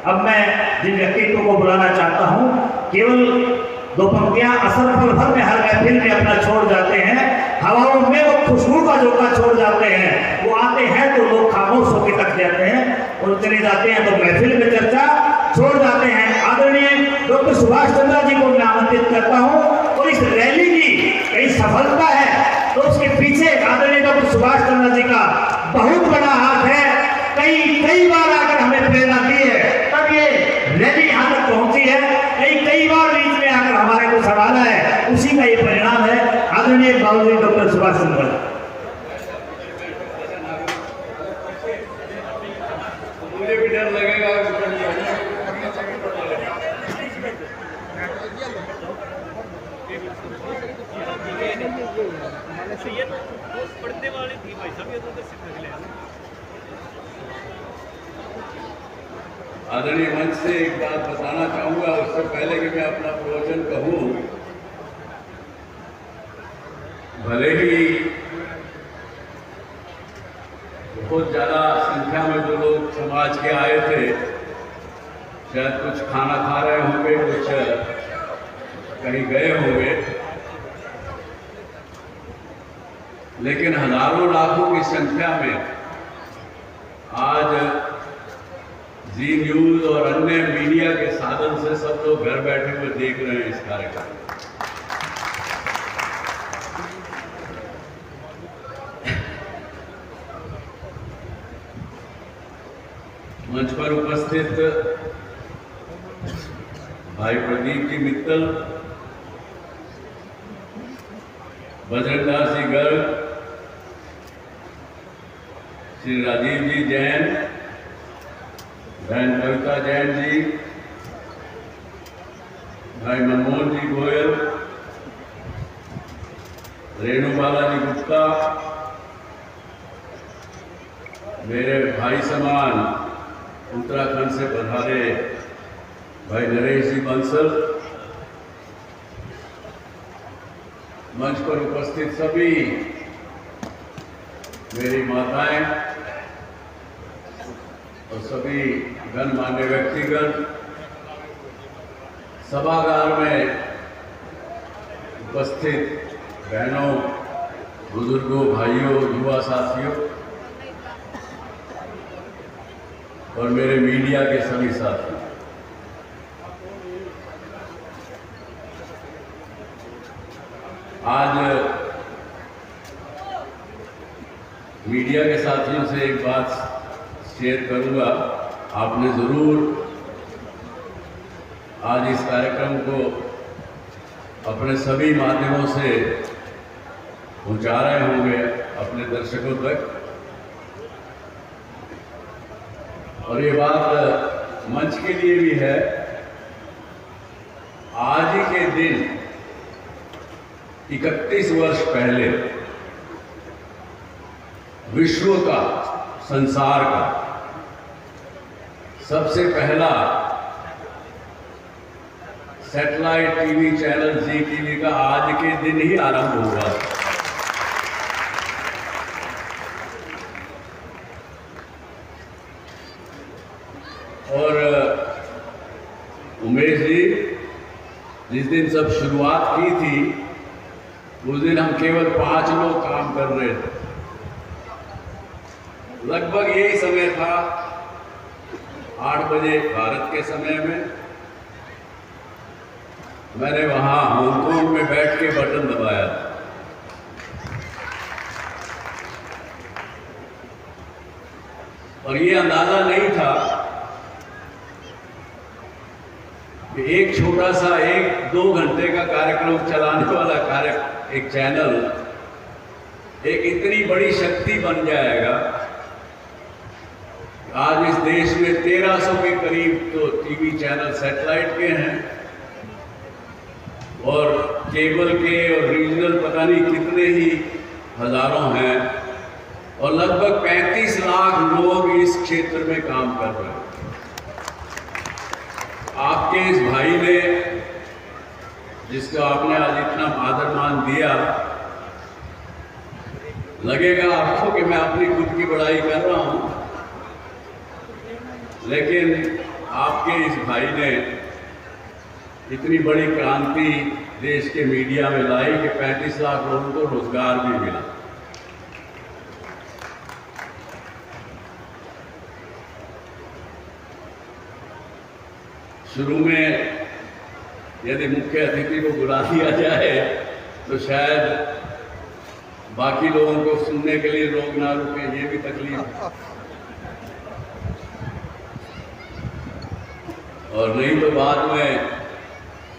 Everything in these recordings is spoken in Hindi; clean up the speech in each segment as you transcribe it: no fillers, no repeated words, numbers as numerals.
अब मैं जिन व्यक्तित्वों को बुलाना चाहता हूँ, केवल दो पंक्तियां असर पल भर में हर महफिल में अपना छोड़ जाते हैं, हवाओं में वो खुशबू का झोंका छोड़ जाते हैं। वो आते हैं तो लोग खामोश होकर तक जाते हैं और चले जाते हैं तो महफिल में चर्चा छोड़ जाते हैं। आदरणीय डॉक्टर सुभाष चंद्र जी को मैं आमंत्रित करता हूँ और इस रैली की कई सफलता है तो उसके पीछे आदरणीय डॉक्टर सुभाष चंद्र जी का बहुत बड़ा हाथ है। कई बार आकर हमें प्रेरणा दी है, तब ये रैली यहाँ तक पहुंची है। कई बार बीच में आकर हमारे को संभाला है, उसी का ये परिणाम है। आदरणीय बाबू डॉक्टर सुभाष चंद्र। मुझे भी डर लगेगा। पढ़ने वाली थी भाई साहब, ये तो आदरणीय मंच से एक बात बताना चाहूंगा, उससे पहले कि मैं अपना प्रवचन कहूं। भले ही बहुत ज्यादा संख्या में जो लोग समाज के आए थे, शायद कुछ खाना खा रहे होंगे, कुछ कहीं गए होंगे, लेकिन हजारों लाखों की संख्या में आज जी न्यूज और अन्य मीडिया के साधन से सब लोग घर बैठे हुए देख रहे हैं इस कार्यक्रम। मंच पर उपस्थित भाई प्रदीप जी मित्तल, बजरंगदास जी गर्ग, श्री राजीव जी जैन, बहन कविता जैन जी, भाई मनमोहन जी गोयल, रेणु बालाजी गुप्ता, मेरे भाई समान उत्तराखंड से पधारे भाई नरेश जी बंसल, मंच पर उपस्थित सभी मेरी माताएं और सभी गणमान्य व्यक्तिगण, सभागार में उपस्थित बहनों, बुजुर्गों, भाइयों, युवा साथियों और मेरे मीडिया के सभी साथी, आज मीडिया के साथियों से एक बात शेयर करूंगा। आपने जरूर आज इस कार्यक्रम को अपने सभी माध्यमों से पहुंचा रहे होंगे अपने दर्शकों तक, और ये बात मंच के लिए भी है। आज ही के दिन 31 वर्ष पहले विश्व का, संसार का सबसे पहला सैटेलाइट टीवी चैनल जी टीवी का आज के दिन ही आरंभ हुआ। और उमेश जी, जिस दिन सब शुरुआत की थी उस दिन हम केवल 5 लोग काम कर रहे थे। लगभग यही समय था, 8 बजे भारत के समय में। मैंने वहां हांगकांग में बैठ के बटन दबाया और ये अंदाजा नहीं था कि एक छोटा सा 1-2 घंटे का कार्यक्रम चलाने वाला एक चैनल एक इतनी बड़ी शक्ति बन जाएगा। आज इस देश में 1300 के करीब तो टीवी चैनल सैटेलाइट के हैं और केबल के और रीजनल पता नहीं कितने ही हजारों हैं, और लगभग 35 लाख लोग इस क्षेत्र में काम कर रहे हैं। आपके इस भाई ने, जिसको आपने आज इतना आदर मान दिया, लगेगा आपको कि मैं अपनी खुद की बड़ाई कर रहा हूं, लेकिन आपके इस भाई ने इतनी बड़ी क्रांति देश के मीडिया में लाई कि 35 लाख लोगों को रोजगार भी मिला। शुरू में यदि मुख्य अतिथि को बुला दिया जाए तो शायद बाकी लोगों को सुनने के लिए लोग ना रुके, ये भी तकलीफ। और नहीं तो बाद में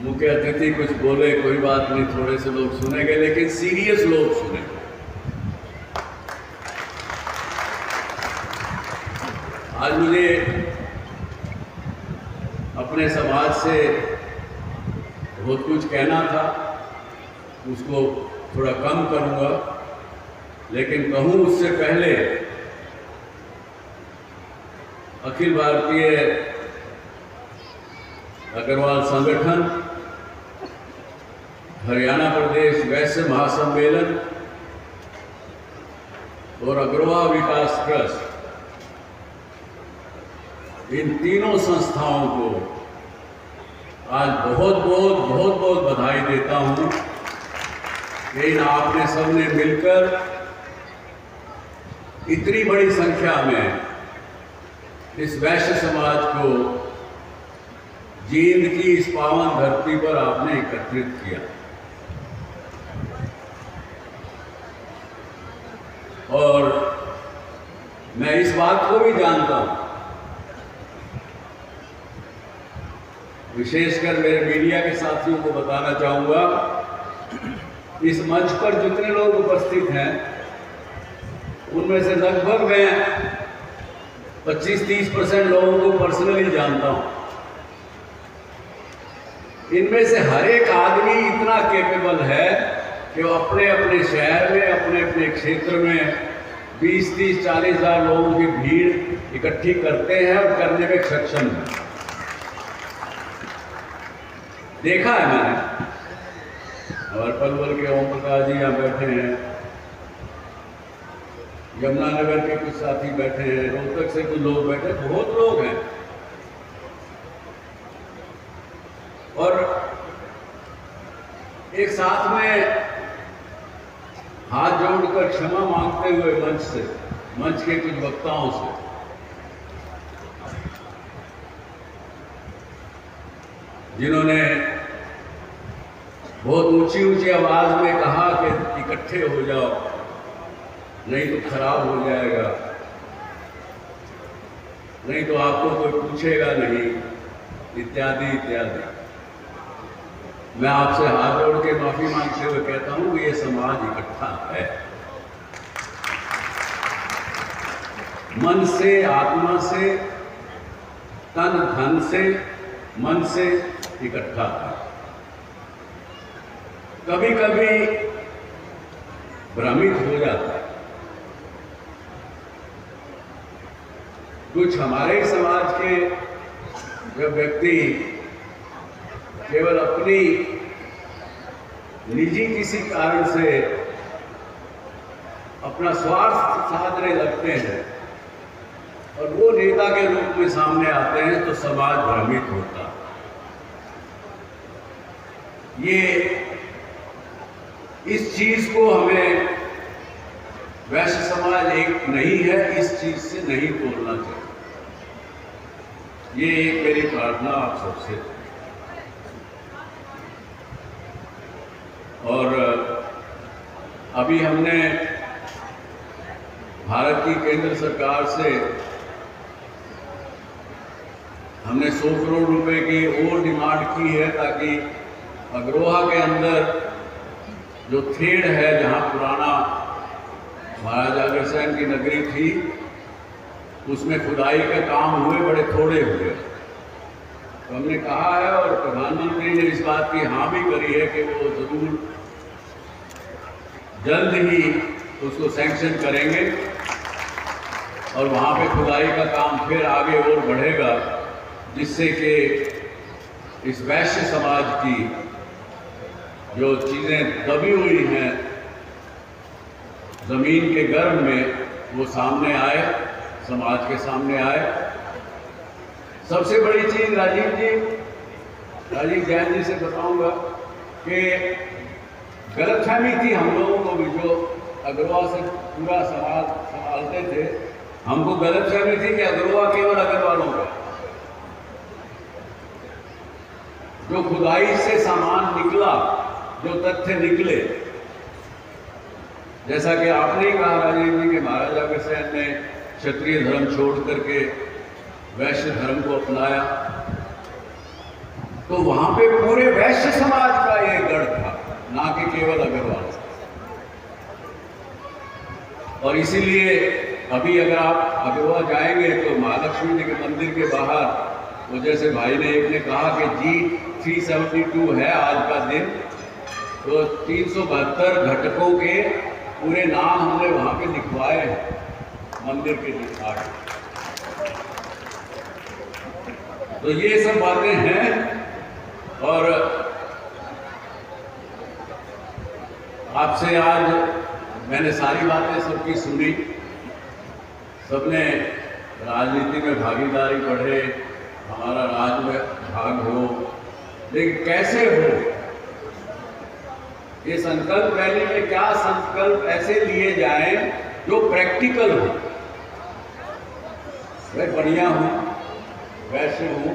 मुख्य अतिथि कुछ बोले, कोई बात नहीं, थोड़े से लोग सुनेंगे, लेकिन सीरियस लोग सुनेंगे। आज मुझे अपने समाज से बहुत कुछ कहना था, उसको थोड़ा कम करूंगा, लेकिन कहूं उससे पहले अखिल भारतीय अग्रवाल संगठन, हरियाणा प्रदेश वैश्य महासम्मेलन और अग्रवाल विकास ट्रस्ट, इन तीनों संस्थाओं को आज बहुत बहुत बधाई देता हूं कि इन आपने सबने मिलकर इतनी बड़ी संख्या में इस वैश्य समाज को जींद की इस पावन धरती पर आपने एकत्रित किया। और मैं इस बात को भी जानता हूं, विशेषकर मेरे मीडिया के साथियों को बताना चाहूंगा, इस मंच पर जितने लोग उपस्थित हैं उनमें से लगभग मैं 25-30% लोगों को पर्सनली जानता हूं। इनमें से हर एक आदमी इतना कैपेबल है कि वो अपने अपने शहर में, अपने अपने क्षेत्र में 20-30-40 हज़ार लोगों की भीड़ इकट्ठी करते हैं और करने में सक्षम है। देखा है मैंने। और पलवल के ओम प्रकाश जी यहाँ बैठे हैं, यमुनानगर के कुछ साथी बैठे हैं, रोहतक से कुछ लोग बैठे, बहुत लोग हैं। और एक साथ में हाथ जोड़कर क्षमा मांगते हुए मंच के कुछ वक्ताओं से, जिन्होंने बहुत ऊंची ऊंची आवाज में कहा कि इकट्ठे हो जाओ, नहीं तो खराब हो जाएगा, नहीं तो आपको कोई पूछेगा नहीं, इत्यादि इत्यादि। मैं आपसे हाथ जोड़ के माफी मांगते हुए कहता हूं कि ये समाज इकट्ठा है, मन से, आत्मा से, तन धन से, मन से इकट्ठा है। कभी कभी भ्रमित हो जाता है। कुछ हमारे समाज के जब व्यक्ति केवल अपनी निजी किसी कारण से अपना स्वार्थ साधने लगते हैं और वो नेता के रूप में सामने आते हैं तो समाज भ्रमित होता है। ये इस चीज को हमें, वैश्य समाज एक नहीं है, इस चीज से नहीं बोलना चाहिए। ये एक मेरी प्रार्थना आप सबसे। और अभी हमने भारत की केंद्र सरकार से हमने 100 करोड़ रुपए की और डिमांड की है ताकि अग्रोहा के अंदर जो थेड़ है, जहां पुराना महाराजा अग्रसेन की नगरी थी, उसमें खुदाई के काम हुए, बड़े थोड़े हुए। तो हमने कहा है और प्रधानमंत्री ने इस बात की हाँ भी करी है कि वो जरूर जल्द ही उसको सैंक्शन करेंगे और वहाँ पे खुदाई का काम फिर आगे और बढ़ेगा, जिससे कि इस वैश्य समाज की जो चीज़ें दबी हुई हैं ज़मीन के गर्भ में, वो सामने आए, समाज के सामने आए। सबसे बड़ी चीज राजीव जैन जी से बताऊंगा कि गलतफहमी थी हम लोगों को भी, जो अग्रवाल से पूरा समाज संभालते थे, हमको गलतफहमी थी कि अग्रवाल केवल अग्रवालों का, जो खुदाई से सामान निकला, जो तथ्य निकले, जैसा कि आपने ही कहा राजीव जी कि महाराजा अग्रसेन ने क्षत्रिय धर्म छोड़ करके वैश्य धर्म को अपनाया, तो वहां पे पूरे वैश्य समाज का ये गढ़ था, ना कि केवल अग्रवाल। और इसीलिए अभी अगर आप अग्रवाल जाएंगे तो महालक्ष्मी जी के मंदिर के बाहर, वो जैसे भाई ने एक ने कहा कि G372 है आज का दिन, तो 372 घटकों के पूरे नाम हमने वहां पे लिखवाए हैं मंदिर के आगे। तो ये सब बातें हैं। और आपसे आज मैंने सारी बातें सबकी सुनी, सबने राजनीति में भागीदारी बढ़े, हमारा राज में भाग हो, लेकिन कैसे हो, ये संकल्प रैली में क्या संकल्प ऐसे लिए जाएं जो प्रैक्टिकल हो। मैं बढ़िया हूं, वैश्य हूं,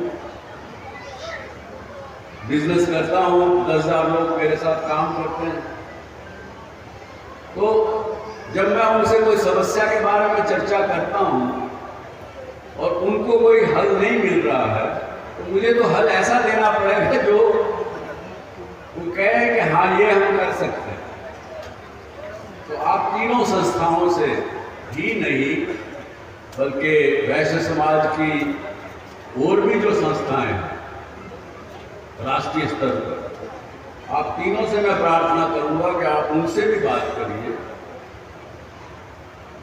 बिजनेस करता हूं, 10,000 लोग मेरे साथ काम करते हैं, तो जब मैं उनसे कोई समस्या के बारे में चर्चा करता हूं और उनको कोई हल नहीं मिल रहा है, तो मुझे तो हल ऐसा देना पड़ेगा जो वो कहे कि हाँ ये हम कर सकते हैं। तो आप तीनों संस्थाओं से ही नहीं बल्कि वैश्य समाज की और भी जो संस्थाएं हैं राष्ट्रीय स्तर पर, आप तीनों से मैं प्रार्थना करूंगा कि आप उनसे भी बात करिए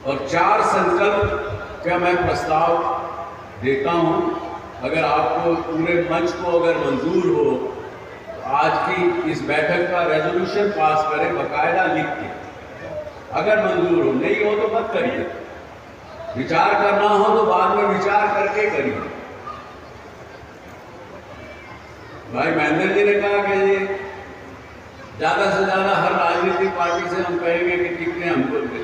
और 4 संकल्प का मैं प्रस्ताव देता हूं। अगर आपको पूरे मंच को अगर मंजूर हो तो आज की इस बैठक का रेजोल्यूशन पास करें, बाकायदा लिख के। अगर मंजूर हो, नहीं हो तो मत करिए। विचार करना हो तो बाद में विचार करके करिए। भाई महेंद्र जी ने कहा कि ज्यादा से ज्यादा हर राजनीतिक पार्टी से हम कहेंगे कि टिकटें हमको दे,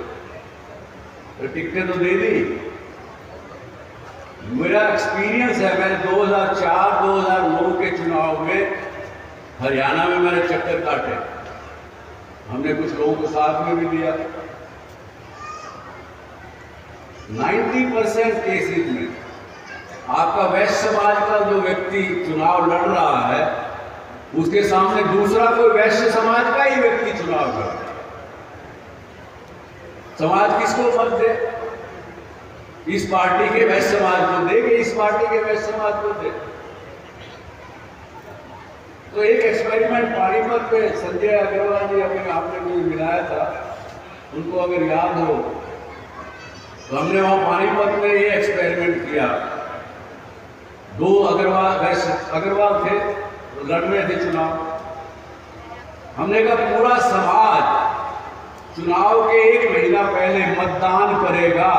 तो टिकटें तो दे दी। मेरा एक्सपीरियंस है, मैंने 2004-2009 के चुनाव में हरियाणा में मैंने चक्कर काटे, हमने कुछ लोगों को साथ में भी लिया। 90% केसेस में आपका वैश्य समाज का जो व्यक्ति चुनाव लड़ रहा है, उसके सामने दूसरा कोई वैश्य समाज का ही व्यक्ति चुनाव लड़ रहा है। समाज किसको मत दे? इस पार्टी के वैश्य समाज को दे कि इस पार्टी के वैश्य समाज को दे? तो एक एक्सपेरिमेंट पानीपत पे संजय अग्रवाल जी अपने आपने मुझे मिलाया था, उनको अगर याद हो तो हमने वहां पानीपत में ये एक्सपेरिमेंट किया। 2 अग्रवाल थे, लड़ रहे थे चुनाव। हमने कहा पूरा समाज चुनाव के 1 महीना पहले मतदान करेगा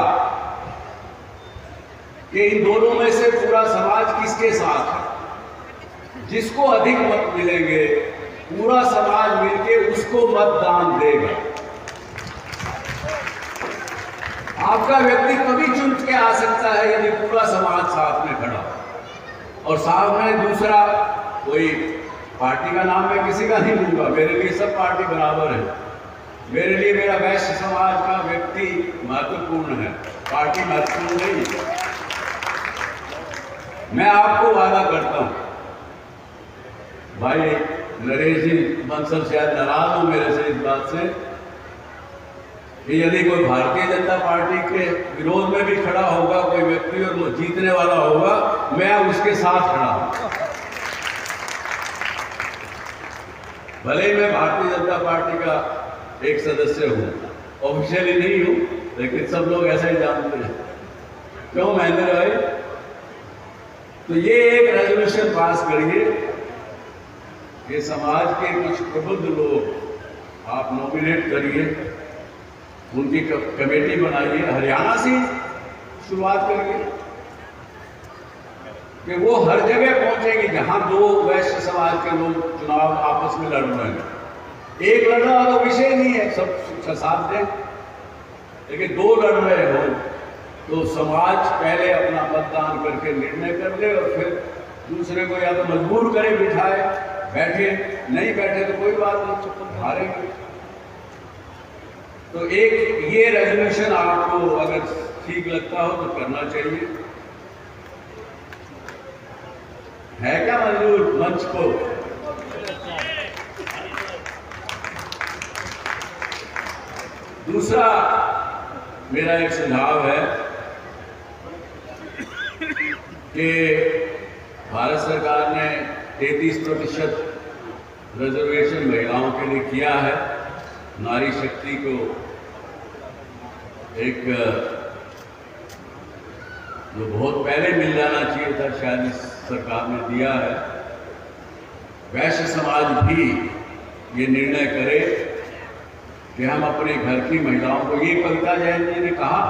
कि इन दोनों में से पूरा समाज किसके साथ है। जिसको अधिक मत मिलेंगे पूरा समाज मिलके उसको मतदान देगा। आपका व्यक्ति तभी चुन के आ सकता है यदि पूरा समाज साथ में खड़ा हो। और साथ में दूसरा कोई पार्टी का नाम मैं किसी का नहीं लूंगा, मेरे लिए सब पार्टी बराबर है। मेरे लिए मेरा वैश्य समाज का व्यक्ति महत्वपूर्ण है, पार्टी महत्वपूर्ण नहीं। मैं आपको वादा करता हूं, भाई नरेश जी बंसल शायद नाराज हो मेरे से इस बात से, कि यदि कोई भारतीय जनता पार्टी के विरोध में भी खड़ा होगा कोई व्यक्ति और वो जीतने वाला होगा, मैं उसके साथ खड़ा हूं। भले ही मैं भारतीय जनता पार्टी का एक सदस्य हूं, ऑफिशियली नहीं हूं, लेकिन सब लोग ऐसा ही जानते हैं। क्यों महेंद्र भाई? तो ये एक रेजोल्यूशन पास करिए कि समाज के कुछ प्रबुद्ध लोग आप नॉमिनेट करिए, उनकी कमेटी बनाइए, हरियाणा से शुरुआत करिए। कि वो हर जगह पहुंचेगी जहां दो वैश्य समाज के लोग चुनाव आपस में लड़ रहे हैं। एक लड़ रहा तो विषय नहीं है, सब साथ दें, लेकिन दो लड़ रहे हो तो समाज पहले अपना मतदान करके निर्णय कर ले और फिर दूसरे को या तो मजबूर करे, बिठाए, बैठे, नहीं बैठे तो कोई बात नहीं, चुप हारेंगे। तो एक ये रेजोल्यूशन आपको अगर ठीक लगता हो तो करना चाहिए। है क्या मंजूर मंच को? दूसरा मेरा एक सुझाव है कि भारत सरकार ने 33% रिजर्वेशन महिलाओं के लिए किया है। नारी शक्ति को एक जो बहुत पहले मिल जाना चाहिए था, शायद इस सरकार ने दिया है। वैश्य समाज भी ये निर्णय करे कि हम अपने घर की महिलाओं को, ये कविता जैन जी ने कहा,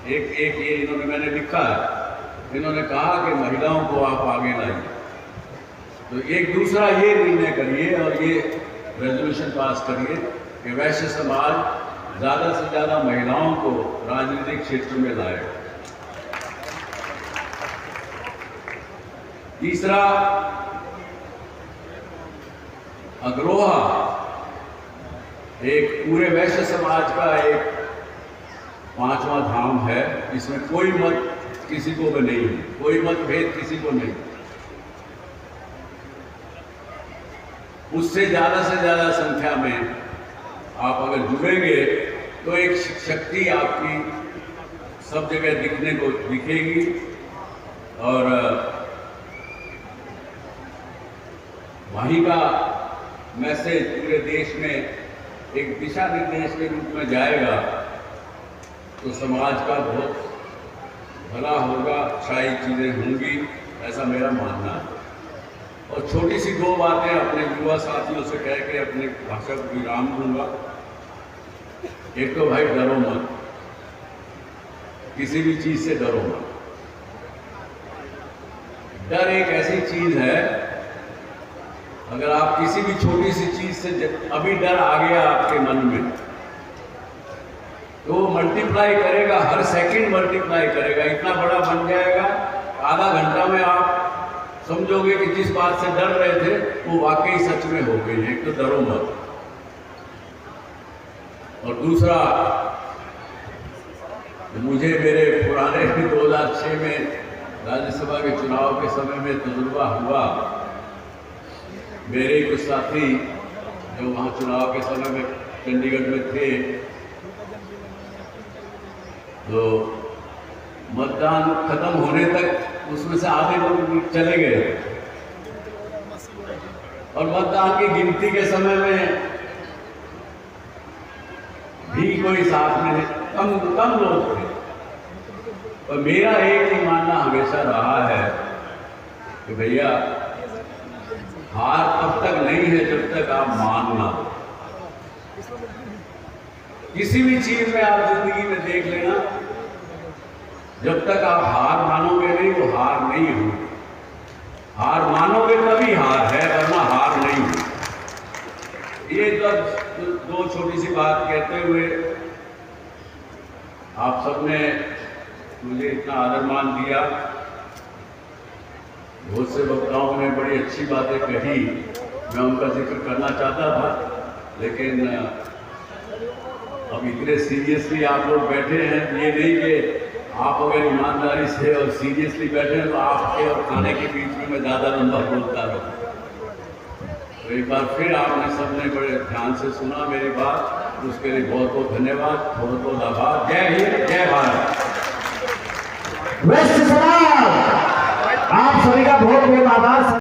एक ये इन्होंने, मैंने लिखा है, इन्होंने कहा कि महिलाओं को आप आगे लाइए। तो एक दूसरा ये निर्णय करिए और ये रेजोल्यूशन पास करिए कि वैश्य समाज ज़्यादा से ज़्यादा महिलाओं को राजनीतिक क्षेत्र में लाए। तीसरा, अग्रोहा एक पूरे वैश्य समाज का एक 5वां धाम है, इसमें कोई मत किसी को भी नहीं है, कोई मतभेद किसी को नहीं। उससे ज़्यादा से ज़्यादा संख्या में आप अगर जुड़ेंगे तो एक शक्ति आपकी सब जगह दिखने को दिखेगी और वहीं का मैसेज पूरे देश में एक दिशा निर्देश के रूप में जाएगा तो समाज का बहुत भला होगा, अच्छाई चीज़ें होंगी, ऐसा मेरा मानना है। और छोटी सी दो बातें अपने युवा साथियों से कह के अपने भाषण को विराम दूंगा। एक तो भाई डरो मत, किसी भी चीज़ से डरो मत। डर एक ऐसी चीज़ है, अगर आप किसी भी छोटी सी चीज़ से अभी डर आ गया आपके मन में तो मल्टीप्लाई करेगा, हर सेकंड मल्टीप्लाई करेगा, इतना बड़ा बन जाएगा। आधा घंटा में आप समझोगे कि जिस बात से डर रहे थे वो वाकई सच में हो गई है। तो डरो मत। और दूसरा, मुझे मेरे पुराने 2006 में राज्यसभा के चुनाव के समय में तजुर्बा हुआ। मेरे कुछ साथी जो वहाँ चुनाव के समय में चंडीगढ़ में थे, तो मतदान खत्म होने तक उसमें से आधे लोग चले गए और मतदान की गिनती के समय में भी कोई साथ में कम लोग थे। और मेरा एक ही मानना हमेशा रहा है कि भैया हार तब तक नहीं है जब तक आप मानना। किसी भी चीज में आप जिंदगी में देख लेना, जब तक आप हार मानोगे नहीं वो हार नहीं होगी। हार मानोगे तभी हार है, वरना हार नहीं होगी। ये दो छोटी सी बात कहते हुए आप सबने मुझे इतना आदर मान दिया। बहुत से वक्ताओं ने बड़ी अच्छी बातें कही, मैं उनका जिक्र करना चाहता था, लेकिन अब इतने सीरियसली आप लोग बैठे हैं, ये नहीं कि आप अगर ईमानदारी से और सीरियसली बैठे हैं तो आपके और खाने के बीच में मैं ज़्यादा लंबा बोलता रहूँ। तो एक बार फिर आपने सबने बड़े ध्यान से सुना मेरी बात, उसके लिए बहुत बहुत धन्यवाद, बहुत बहुत आभार। जय हिंद, जय भारत। वैश्य समाज, आप सभी का बहुत बहुत आभार।